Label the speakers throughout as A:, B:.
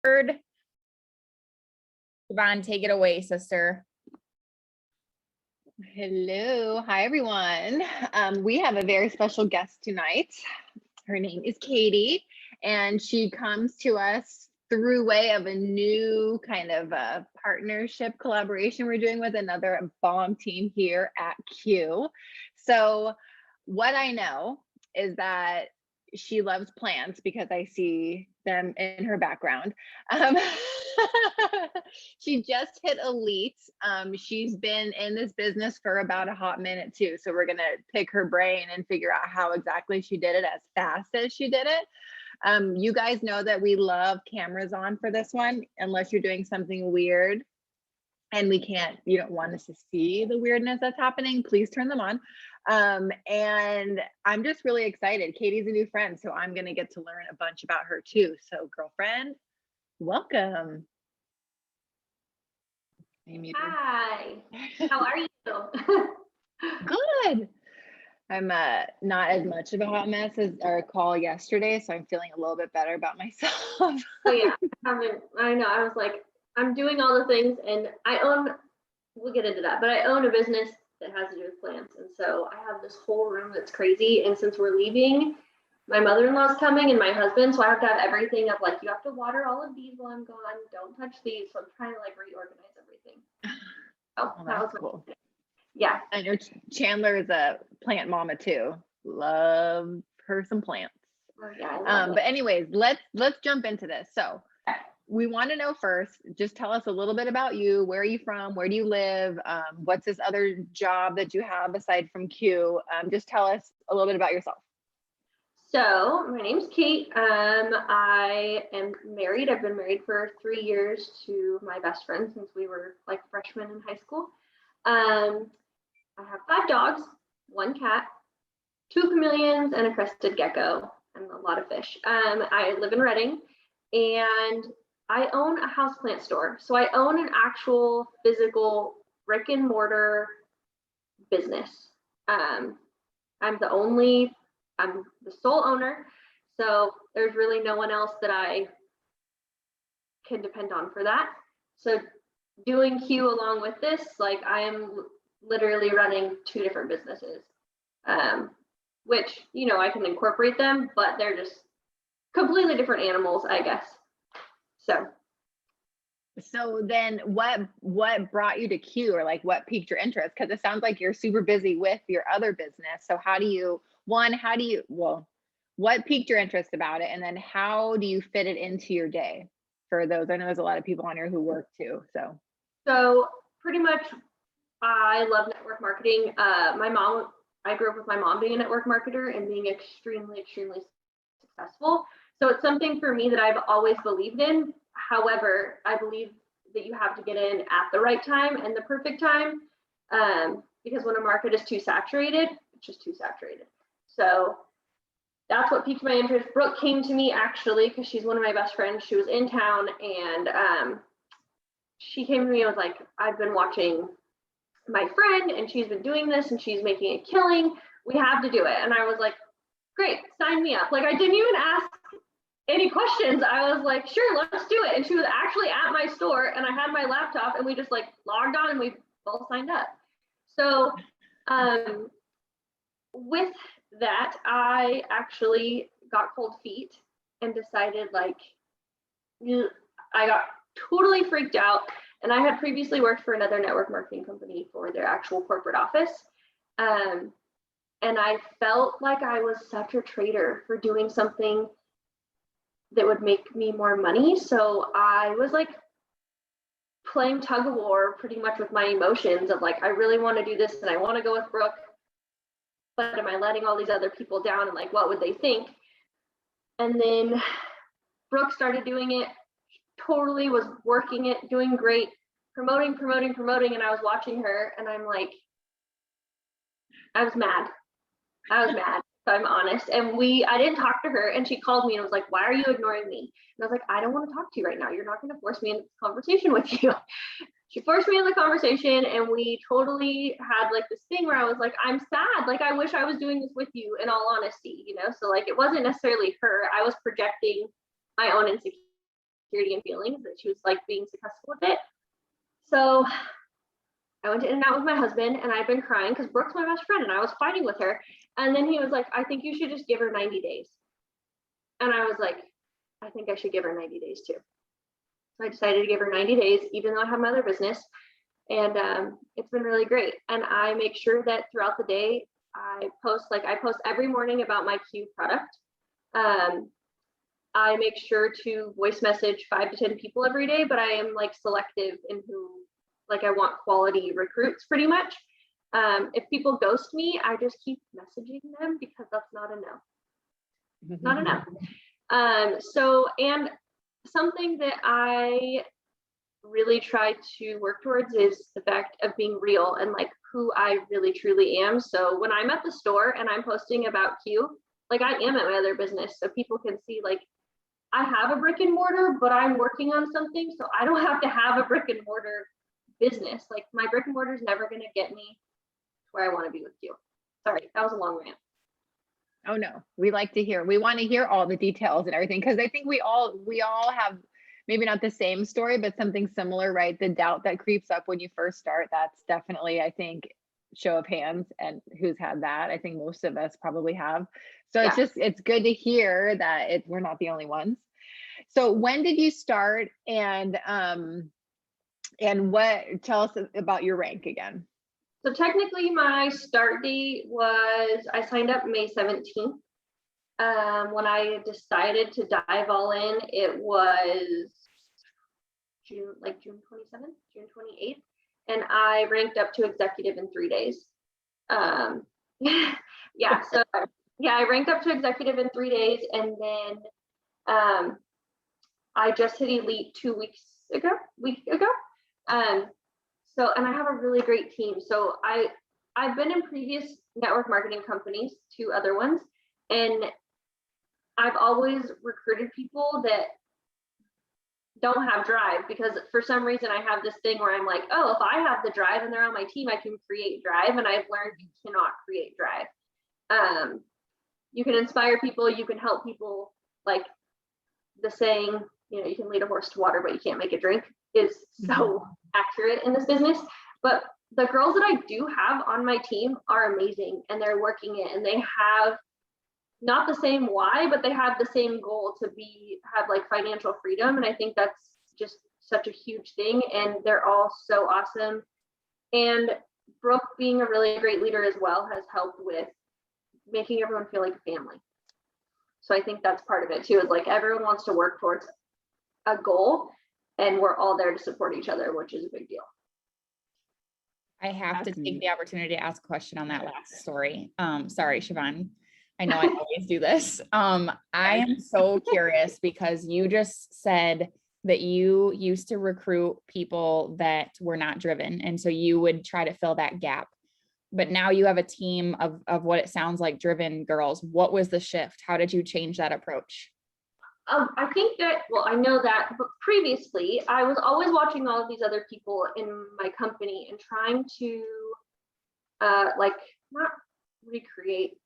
A: Third. Yvonne, take it away, sister.
B: Hello. Hi, everyone. We have a very special guest tonight. Her name is Katie, and she comes to us through way of a new kind of a partnership collaboration we're doing with another bomb team here at Q. So what I know is that she loves plants because I see them in her background. She just hit elite. She's been in this business for about a hot minute too. So we're gonna pick her brain and figure out how exactly she did it as fast as she did it. You guys know that we love cameras on for this one, unless you're doing something weird and you don't want us to see the weirdness that's happening, please turn them on. And I'm just really excited. Katie's a new friend, so I'm gonna get to learn a bunch about her too. So girlfriend, welcome.
C: Hi, how are you?
B: Good. I'm not as much of a hot mess as our call yesterday, so I'm feeling a little bit better about myself.
C: Oh yeah, I know, I was like, I'm doing all the things, and we'll get into that, but I own a business that has to do with plants, and so I have this whole room that's crazy, and since we're leaving, my mother-in-law's coming and my husband, so I have to have everything of like, you have to water all of these while I'm gone, don't touch these, so I'm trying to like reorganize everything.
B: Oh, that's cool.
C: Yeah.
B: I know Chandler is a plant mama too. Love her some plants.
C: Oh, yeah,
B: but anyways, let's jump into this. So we want to know first, just tell us a little bit about you. Where are you from? Where do you live? What's this other job that you have aside from Q? Just tell us a little bit about yourself.
C: So my name's Kate. I am married. I've been married for 3 years to my best friend since we were like freshmen in high school. I have 5 dogs, 1 cat, 2 chameleons, and a crested gecko, and a lot of fish. I live in Reading, and I own a houseplant store. So I own an actual physical brick and mortar business. I'm the sole owner, so there's really no one else that I can depend on for that. So doing Q along with this, like I am literally running 2 different businesses, which, you know, I can incorporate them, but they're just completely different animals, I guess.
B: So then what brought you to Q, or like what piqued your interest? Because it sounds like you're super busy with your other business. So what piqued your interest about it? And then how do you fit it into your day? For those, I know there's a lot of people on here who work too.
C: So pretty much I love network marketing. I grew up with my mom being a network marketer and being extremely, extremely successful. So it's something for me that I've always believed in. However, I believe that you have to get in at the right time and the perfect time, because when a market is too saturated, it's just too saturated. So that's what piqued my interest. Brooke came to me actually because she's one of my best friends. She was in town, and she came to me and was like, I've been watching my friend and she's been doing this and she's making a killing. We have to do it. And I was like, great, sign me up. Like I didn't even ask any questions. I was like, sure, let's do it. And she was actually at my store and I had my laptop and we just like logged on and we both signed up. So with that, I actually got cold feet and decided like, I got totally freaked out. And I had previously worked for another network marketing company for their actual corporate office. And I felt like I was such a traitor for doing something that would make me more money. So I was like playing tug of war pretty much with my emotions of like, I really want to do this and I want to go with Brooke, but am I letting all these other people down, and like, what would they think? And then Brooke started doing it, totally was working it, doing great, promoting, and I was watching her and I'm like, I was mad, if I'm honest. And I didn't talk to her, and she called me and was like, why are you ignoring me? And I was like, I don't want to talk to you right now. You're not going to force me into this conversation with you. She forced me in the conversation, and we totally had like this thing where I was like, I'm sad. Like, I wish I was doing this with you, in all honesty, you know? So like, it wasn't necessarily her. I was projecting my own insecurity insecurity and feelings that she was like being successful with it. So I went to In-N-Out with my husband, and I'd been crying because Brooke's my best friend and I was fighting with her. And then he was like, I think you should just give her 90 days. And I was like, I think I should give her 90 days too. So I decided to give her 90 days, even though I have my other business. And it's been really great. And I make sure that throughout the day, I post every morning about my Q product. I make sure to voice message 5 to 10 people every day, but I am like selective in who, like I want quality recruits pretty much. If people ghost me, I just keep messaging them because that's not a no. Not enough. And something that I really try to work towards is the fact of being real and like who I really truly am. So when I'm at the store and I'm posting about Q, like I am at my other business, so people can see like I have a brick and mortar, but I'm working on something, so I don't have to have a brick and mortar business. Like my brick and mortar is never going to get me where I want to be with Q. Sorry, that was a long rant.
B: Oh no, we want to hear all the details and everything, because I think we all have maybe not the same story, but something similar, right? The doubt that creeps up when you first start, that's definitely, I think, show of hands and who's had that. I think most of us probably have. So yeah. It's good to hear that we're not the only ones. So when did you start, and tell us about your rank again?
C: So technically my start date was, I signed up May 17th. When I decided to dive all in, it was June 27th, June 28th. And I ranked up to executive in 3 days. I ranked up to executive in 3 days. And then I just hit elite 2 weeks ago. And I have a really great team. So I've been in previous network marketing companies, 2 other ones, and I've always recruited people that don't have drive, because for some reason I have this thing where I'm like, oh, if I have the drive and they're on my team, I can create drive. And I've learned you cannot create drive. You can inspire people, you can help people. Like the saying, you can lead a horse to water, but you can't make it drink, is so accurate in this business. But the girls that I do have on my team are amazing, and they're working it, and they have not the same why, but they have the same goal to have like financial freedom. And I think that's just such a huge thing. And they're all so awesome. And Brooke, being a really great leader as well, has helped with making everyone feel like a family. So I think that's part of it too, is like everyone wants to work towards a goal, and we're all there to support each other, which is a big deal.
A: I have to take the opportunity to ask a question on that last story. Sorry, Siobhan. I know I always do this. I am so curious, because you just said that you used to recruit people that were not driven. And so you would try to fill that gap. But now you have a team of what it sounds like driven girls. What was the shift? How did you change that approach?
C: I think that, well, I know that, but previously I was always watching all of these other people in my company and trying to not recreate,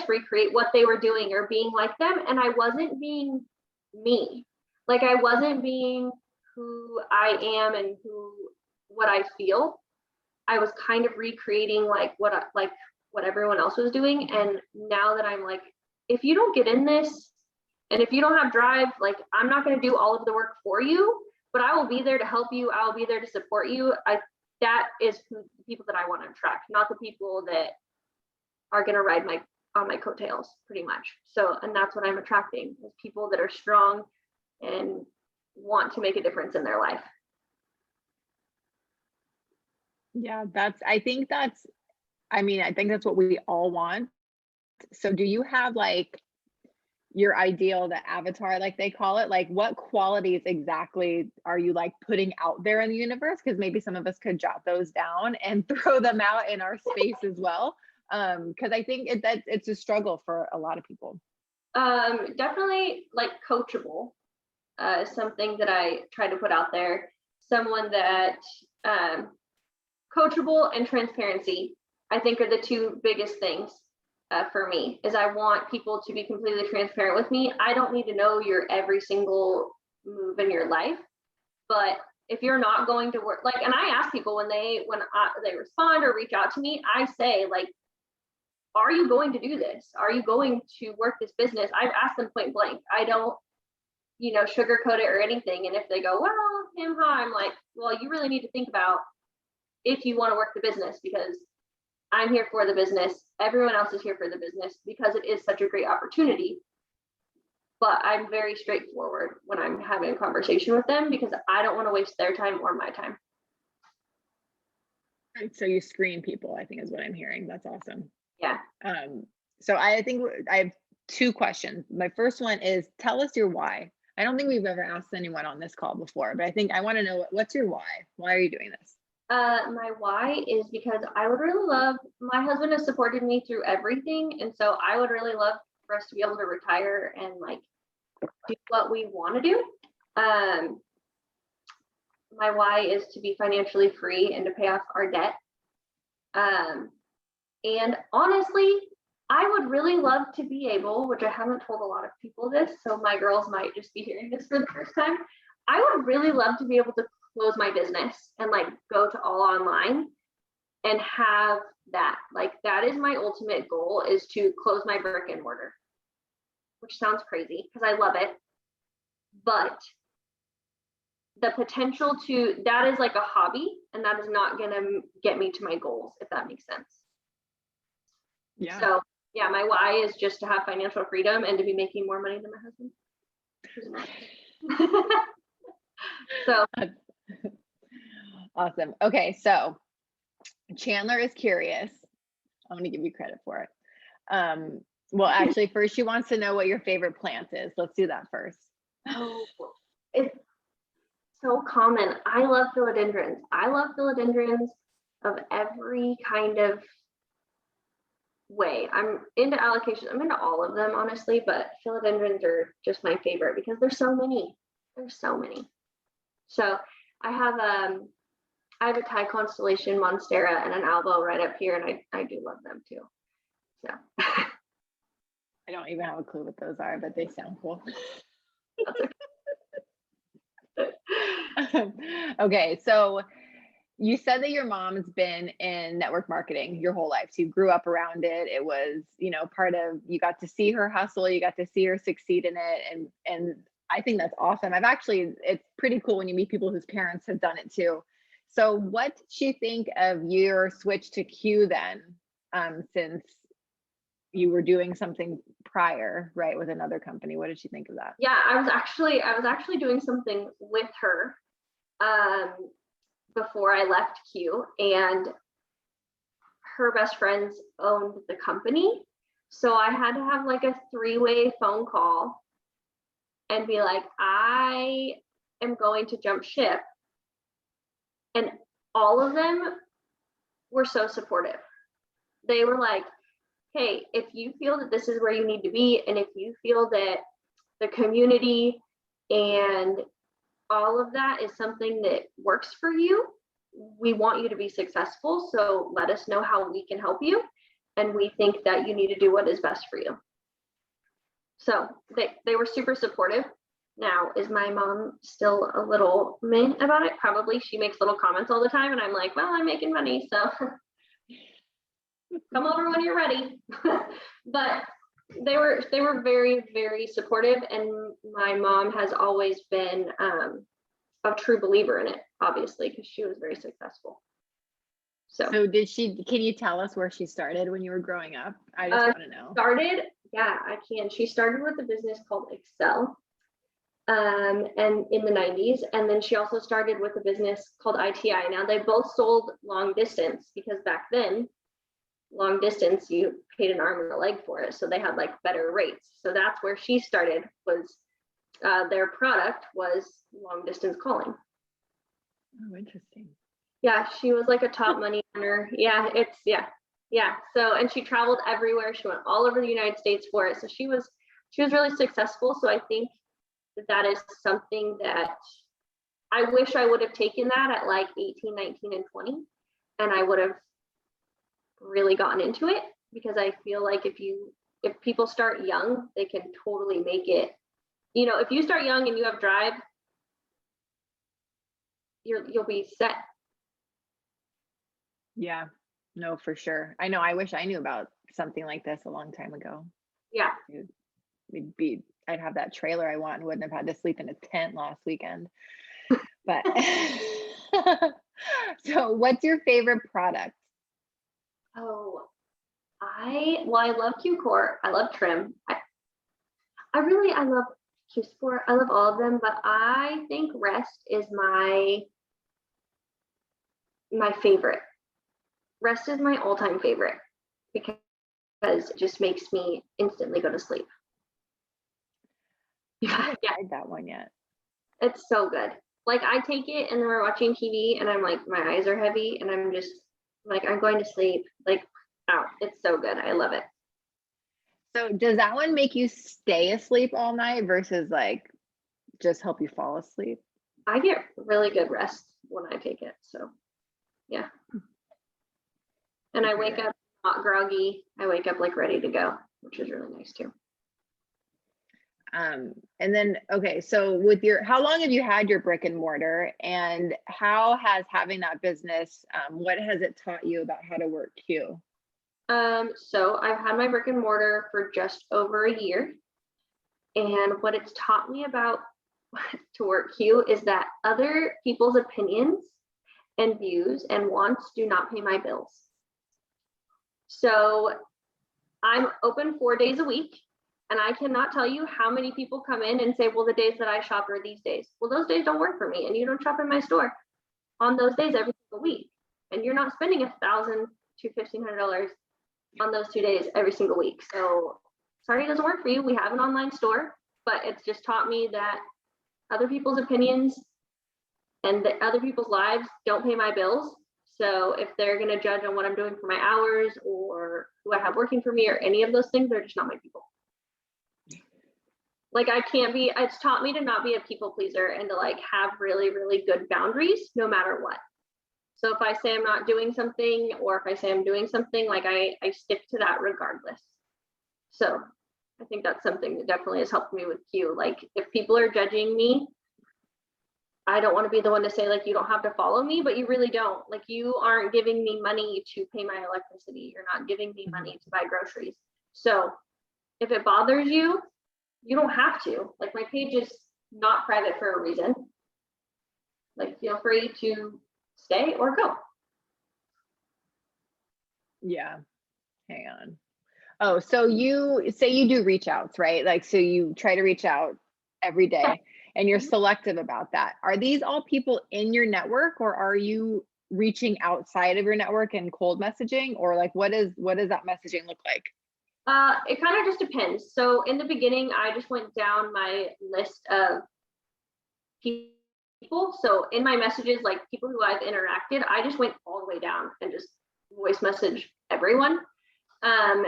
C: recreate what they were doing or being like them. And I wasn't being me. Like I wasn't being who I am and what I feel. I was kind of recreating what everyone else was doing. And now that I'm like, if you don't get in this, and if you don't have drive, like I'm not going to do all of the work for you, but I will be there to help you. I'll be there to support you. That is the people that I want to attract, not the people that are going to ride on my coattails, pretty much. So, and that's what I'm attracting, is people that are strong and want to make a difference in their life.
B: Yeah, I think that's what we all want. So do you have like your ideal, the avatar, like they call it? Like what qualities exactly are you like putting out there in the universe? Because maybe some of us could jot those down and throw them out in our space as well. Because I think it's a struggle for a lot of people.
C: Definitely like coachable, something that I try to put out there. Someone that coachable and transparency, I think, are the 2 biggest things for me. Is I want people to be completely transparent with me. I don't need to know your every single move in your life. But if you're not going to work, like, and I ask people when they respond or reach out to me, I say, like, are you going to do this? Are you going to work this business? I've asked them point blank. I don't, sugarcoat it or anything. And if they go, well, I'm like, well, you really need to think about if you want to work the business, because I'm here for the business. Everyone else is here for the business because it is such a great opportunity. But I'm very straightforward when I'm having a conversation with them because I don't want to waste their time or my time.
B: Right, so you screen people, I think is what I'm hearing. That's awesome.
C: Yeah.
B: So I think I have two questions. My first one is, tell us your why. I don't think we've ever asked anyone on this call before, but I think I want to know, what's your why? Why are you doing this?
C: My why is because I would really love, my husband has supported me through everything. And so I would really love for us to be able to retire and like do what we want to do. My why is to be financially free and to pay off our debt. And honestly, I would really love to be able, which I haven't told a lot of people this, so my girls might just be hearing this for the first time. I would really love to be able to close my business and like go to all online and have that. Like, that is my ultimate goal, is to close my brick and mortar, which sounds crazy because I love it. But the potential to, that is like a hobby, and that is not going to get me to my goals, if that makes sense.
B: Yeah.
C: So yeah, my why is just to have financial freedom and to be making more money than my husband. So
B: awesome. Okay, so Chandler is curious. I'm going to give you credit for it. Well, actually, first she wants to know what your favorite plant is. Let's do that first.
C: Oh, it's so common. I love philodendrons. I love philodendrons of every kind of way. I'm into allocations. I'm into all of them, honestly, but philodendrons are just my favorite because there's so many. There's so many. So I have a Thai constellation monstera and an alvo right up here, and I do love them too. So
B: I don't even have a clue what those are, but they sound cool. Okay, so you said that your mom's been in network marketing your whole life. So you grew up around it. It was, part of, you got to see her hustle, you got to see her succeed in it. And I think that's awesome. It's pretty cool when you meet people whose parents have done it too. So what did she think of your switch to Q then, since you were doing something prior, right, with another company? What did she think of that?
C: Yeah, I was actually doing something with her before I left Q, and her best friends owned the company. So I had to have like a 3-way phone call and be like, I am going to jump ship. And all of them were so supportive. They were like, hey, if you feel that this is where you need to be, and if you feel that the community and all of that is something that works for you, we want you to be successful. So let us know how we can help you. And we think that you need to do what is best for you. So they were super supportive. Now, is my mom still a little meh about it? Probably. She makes little comments all the time, and I'm like, well, I'm making money, so come over when you're ready. But they were very, very supportive, and my mom has always been a true believer in it, obviously, because she was very successful. So
B: can you tell us where she started when you were growing up? I just want to know.
C: Yeah, I can. She started with a business called Excel, and in the 90s, and then she also started with a business called ITI. Now, they both sold long distance, because back then, long distance, you paid an arm and a leg for it, so they had like better rates. So that's where she started, was their product was long distance calling.
B: Oh, interesting.
C: Yeah, she was like a top money earner. Yeah. So, and she traveled everywhere. She went all over the United States for it. So she was really successful. So I think that is something that I wish I would have taken that at like 18, 19, and 20, and I would have really gotten into it, because I feel like if people start young, they can totally make it. If you start young and you have drive, you'll be set.
B: Yeah, no, for sure. I know. I wish I knew about something like this a long time ago.
C: Yeah.
B: I'd have that trailer I want and wouldn't have had to sleep in a tent last weekend. But so what's your favorite product?
C: Oh, I love Q-Core. I love Trim. I love Q-Sport. I love all of them, but I think Rest is my favorite. Rest is my all-time favorite because it just makes me instantly go to sleep.
B: I haven't tried that one yet.
C: It's so good. Like I take it and then we're watching TV and I'm like, my eyes are heavy and I'm just like, I'm going to sleep. Like, out. It's so good. I love it.
B: So does that one make you stay asleep all night versus like just help you fall asleep?
C: I get really good rest when I take it. So yeah. And I wake up not groggy. I wake up like ready to go, which is really nice too.
B: And then, okay, so with how long have you had your brick and mortar, and how has having that business, what has it taught you about how to work Q?
C: So I've had my brick and mortar for just over a year. And what it's taught me about to work Q is that other people's opinions and views and wants do not pay my bills. So I'm open 4 days a week. And I cannot tell you how many people come in and say, well, the days that I shop are these days. Well, those days don't work for me. And you don't shop in my store on those days every single week. And you're not spending $1,000 to $1,500 on those 2 days every single week. So sorry, it doesn't work for you. We have an online store, but it's just taught me that other people's opinions and the other people's lives don't pay my bills. So if they're going to judge on what I'm doing for my hours or who I have working for me or any of those things, they're just not my people. Like it's taught me to not be a people pleaser and to like have really, really good boundaries no matter what. So if I say I'm not doing something, or if I say I'm doing something, like I stick to that regardless. So I think that's something that definitely has helped me with Q. Like if people are judging me, I don't want to be the one to say like, you don't have to follow me, but you really don't. Like you aren't giving me money to pay my electricity. You're not giving me money to buy groceries. So if it bothers you, you don't have to. Like my page is not private for a reason. Like feel free to stay or go.
B: Yeah. Hang on. Oh, so you say you do reach outs, right? Like, so you try to reach out every day and you're selective about that. Are these all people in your network, or are you reaching outside of your network and cold messaging, or like, what does that messaging look like?
C: It kind of just depends. So in the beginning, I just went down my list of people. So in my messages, like people who I've interacted, I just went all the way down and just voice message everyone.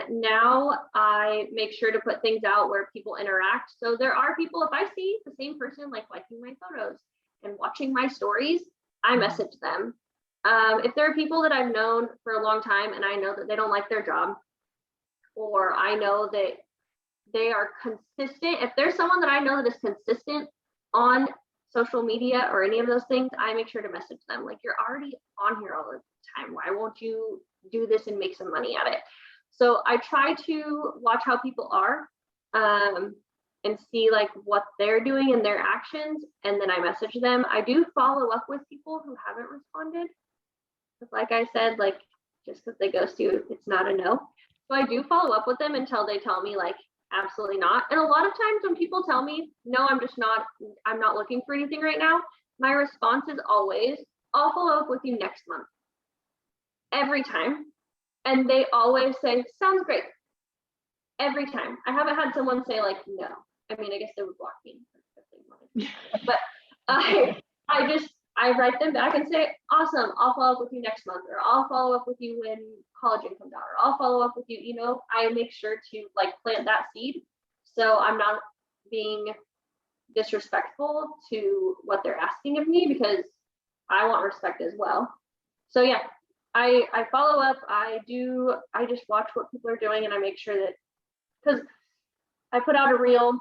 C: Now I make sure to put things out where people interact. So there are people, if I see the same person like liking my photos and watching my stories, I message them. If there are people that I've known for a long time and I know that they don't like their job, or I know that they are consistent. If there's someone that I know that is consistent on social media or any of those things, I make sure to message them. Like, you're already on here all the time. Why won't you do this and make some money at it? So I try to watch how people are and see like what they're doing in their actions. And then I message them. I do follow up with people who haven't responded. Like I said, like just because they ghost you, it's not a no. So I do follow up with them until they tell me like, absolutely not. And a lot of times when people tell me, no, I'm not looking for anything right now, my response is always, I'll follow up with you next month. Every time. And they always say, sounds great. Every time. I haven't had someone say like, no. I mean, I guess they would block me if they wanted. But I write them back and say, awesome, I'll follow up with you next month, or I'll follow up with you when collagen comes out, or I'll follow up with you. You know, I make sure to like plant that seed. So I'm not being disrespectful to what they're asking of me, because I want respect as well. So yeah, I follow up. I just watch what people are doing, and I make sure that, because I put out a reel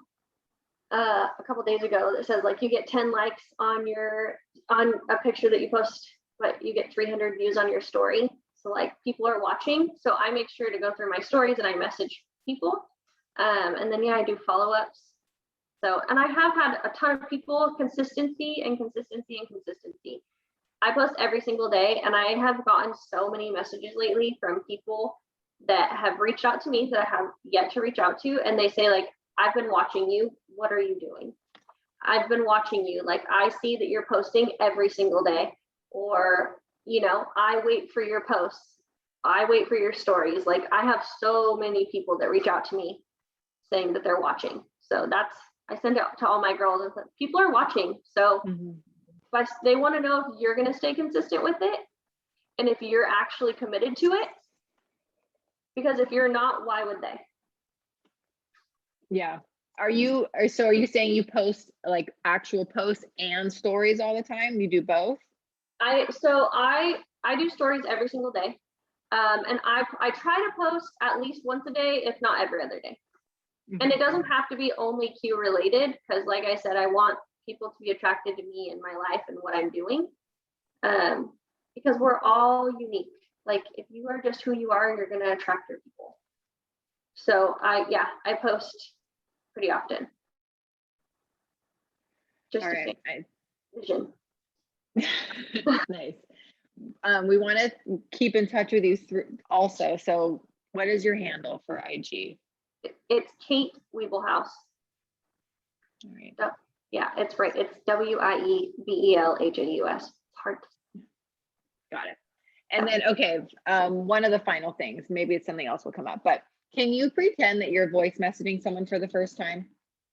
C: a couple days ago that says like you get 10 likes on on a picture that you post, but you get 300 views on your story. So like people are watching. So I make sure to go through my stories and I message people. And then, yeah, I do follow-ups. So, and I have had a ton of people, consistency. I post every single day, and I have gotten so many messages lately from people that have reached out to me that I have yet to reach out to. And they say like, I've been watching you. What are you doing? I've been watching you. Like, I see that you're posting every single day, or, you know, I wait for your posts. I wait for your stories. Like, I have so many people that reach out to me saying that they're watching. So that's, I send it to all my girls and say, people are watching. So but they want to know if you're going to stay consistent with it and if you're actually committed to it. Because if you're not, why would they?
B: Yeah. Are you saying you post like actual posts and stories all the time? You do both?
C: I do stories every single day. And I try to post at least once a day, if not every other day. And it doesn't have to be only Q related, because like I said, I want people to be attracted to me and my life and what I'm doing. Because we're all unique. Like, if you are just who you are, you're going to attract your people. So I post pretty often. Just
B: all
C: to
B: right.
C: vision.
B: Nice. We want to keep in touch with you also. So what is your handle for IG?
C: It's Kate Wiebelhaus.
B: All right.
C: Yeah, it's right. It's Wiebelhaus. It's hard to say.
B: Got it. And then, okay, one of the final things, maybe it's something else will come up, but can you pretend that you're voice messaging someone for the first time?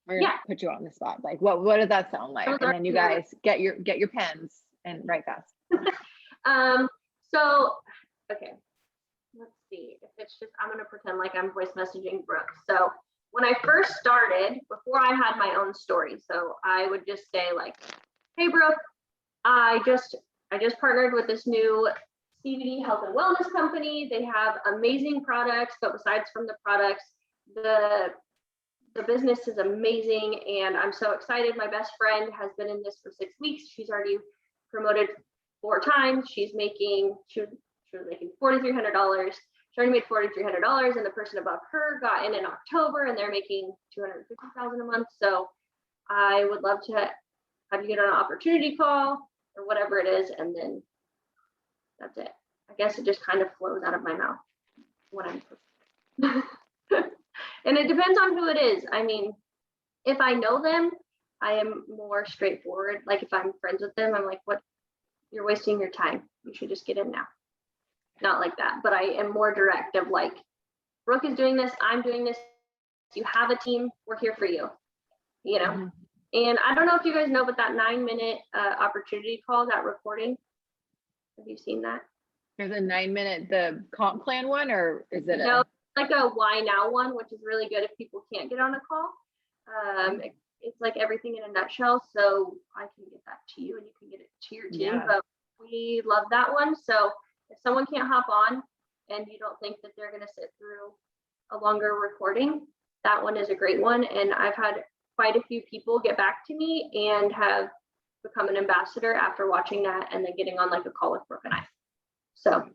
B: We're gonna put you on the spot. Like, what does that sound like? And then you guys get your pens and write fast.
C: So, okay, let's see. If it's just, I'm gonna pretend like I'm voice messaging Brooke. So when I first started, before I had my own story, so I would just say like, hey Brooke, I just partnered with this new CBD health and wellness company. They have amazing products, but besides from the products, the business is amazing, and I'm so excited. My best friend has been in this for 6 weeks. She's already promoted 4 times. She was making $4,300. She already made $4,300, and the person above her got in October, and they're making $250,000 a month. So I would love to have you get on an opportunity call or whatever it is, and then that's it. I guess it just kind of flows out of my mouth when I'm and it depends on who it is. I mean, if I know them, I am more straightforward. Like, if I'm friends with them, I'm like, what? You're wasting your time. You should just get in now. Not like that, but I am more direct of like, Brooke is doing this, I'm doing this. You have a team, we're here for you, you know? And I don't know if you guys know, but that 9-minute opportunity call, that recording, have you seen that?
B: There's a 9-minute, the comp plan one, or is it
C: No, like a why now one, which is really good if people can't get on a call. It's like everything in a nutshell. So I can get that to you and you can get it to your team, but we love that one. So if someone can't hop on and you don't think that they're going to sit through a longer recording, that one is a great one. And I've had quite a few people get back to me and have become an ambassador after watching that and then getting on like a call with Brooke and I. So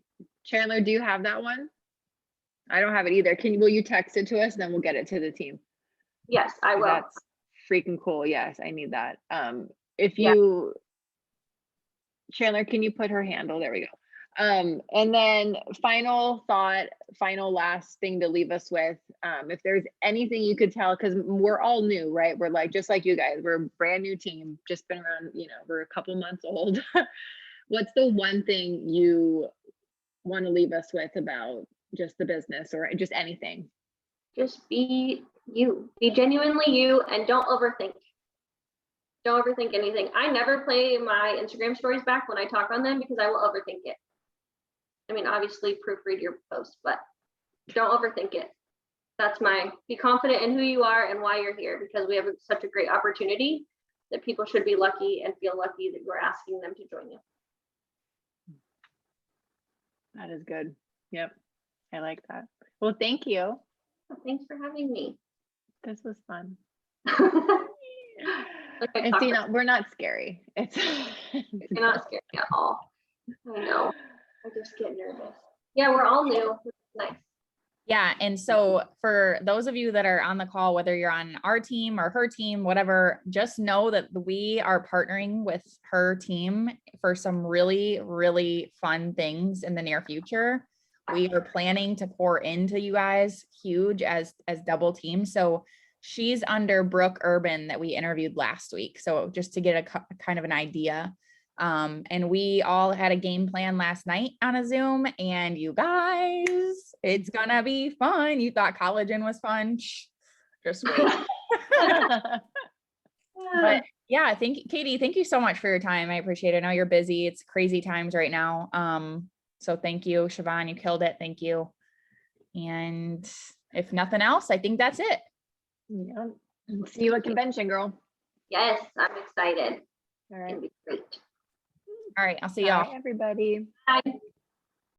B: Chandler, do you have that one? I don't have it either. Will you text it to us and then we'll get it to the team?
C: Yes, I will.
B: That's freaking cool. Yes, I need that. If you, Chandler, can you put her handle? There we go. And then final thought, last thing to leave us with, if there's anything you could tell, because we're all new, right? We're like, just like you guys, we're a brand new team, just been around, we're a couple months old. What's the one thing you want to leave us with about just the business or just anything?
C: Just be you, be genuinely you, and don't overthink. Don't overthink anything. I never play my Instagram stories back when I talk on them because I will overthink it. I mean, obviously proofread your post, but don't overthink it. That's be confident in who you are and why you're here, because we have such a great opportunity that people should be lucky and feel lucky that you're asking them to join you.
B: That is good. Yep. I like that. Well, thank you.
C: Well, thanks for having me.
B: This was fun.
C: Like I
B: And
C: talked
B: see,
C: about,
B: we're not scary. It's
C: you're not scared at all. I know. I just get nervous. Yeah, we're all new. It's nice.
A: Yeah. And so for those of you that are on the call, whether you're on our team or her team, whatever, just know that we are partnering with her team for some really, really fun things in the near future. We are planning to pour into you guys huge as double team. So she's under Brooke Urban that we interviewed last week. So just to get a kind of an idea. And we all had a game plan last night on a Zoom, and you guys, it's gonna be fun. You thought collagen was fun. Shh, just wait. But yeah, Katie, thank you so much for your time. I appreciate it. I know you're busy. It's crazy times right now. So thank you, Siobhan, you killed it. Thank you. And if nothing else, I think that's it.
B: Yeah. See you at convention, girl.
C: Yes, I'm excited.
B: All
C: It's
B: right.
C: gonna be great.
A: All right, I'll see y'all.
B: Bye, everybody.
C: Bye.